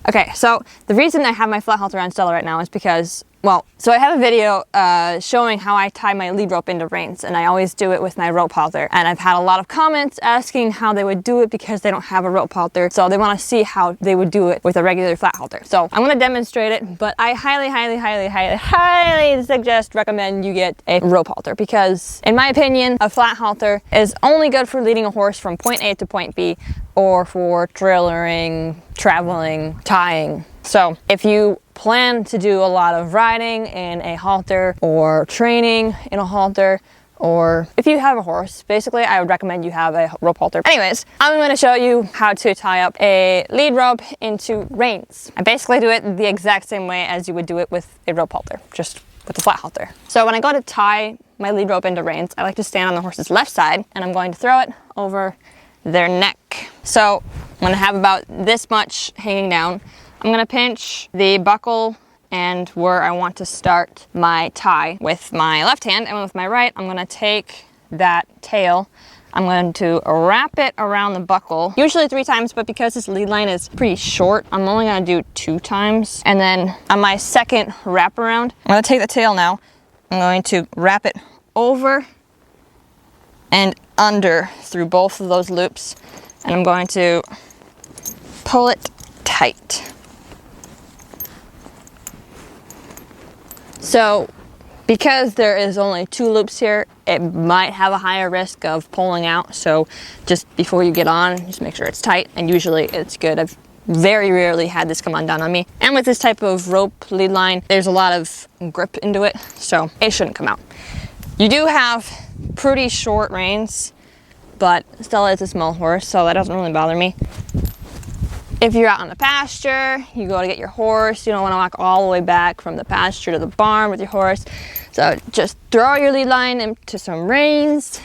Okay, so the reason I have my flat halter on Stella right now is because, well, so I have a video showing how I tie my lead rope into reins, and I always do it with my rope halter. And I've had a lot of comments asking how they would do it because they don't have a rope halter, so they want to see how they would do it with a regular flat halter. So I'm going to demonstrate it, but I highly recommend you get a rope halter because, in my opinion, a flat halter is only good for leading a horse from point A to point B, or for trailering, traveling, tying. So if you plan to do a lot of riding in a halter or training in a halter, or if you have a horse, basically I would recommend you have a rope halter. Anyways, I'm going to show you how to tie up a lead rope into reins. I basically do it the exact same way as you would do it with a rope halter, just with a flat halter. So when I go to tie my lead rope into reins, I like to stand on the horse's left side, and I'm going to throw it over their neck. So I'm going to have about this much hanging down. I'm going to pinch the buckle and where I want to start my tie with my left hand, and with my right I'm going to take that tail. I'm going to wrap it around the buckle, usually 3 times, but because this lead line is pretty short, I'm only going to do 2 times. And then on my second wraparound, I'm going to take the tail now. I'm going to wrap it over and under through both of those loops, and I'm going to pull it tight. So because there is only 2 loops here, it might have a higher risk of pulling out, so just before you get on, just make sure it's tight, and usually it's good. I've very rarely had this come undone on me. And with this type of rope lead line, there's a lot of grip into it, so it shouldn't come out. You do have pretty short reins, but Stella is a small horse, so that doesn't really bother me. If you're out on the pasture, you go to get your horse, you don't want to walk all the way back from the pasture to the barn with your horse. So just throw your lead line into some reins,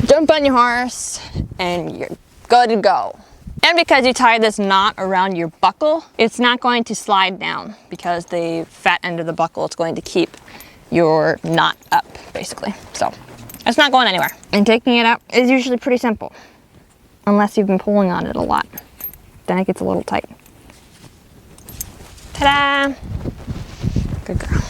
jump on your horse, and you're good to go. And because you tie this knot around your buckle, it's not going to slide down because the fat end of the buckle is going to keep your knot up, basically. So it's not going anywhere. And taking it out is usually pretty simple, unless you've been pulling on it a lot. Then it gets a little tight. Ta-da! Good girl.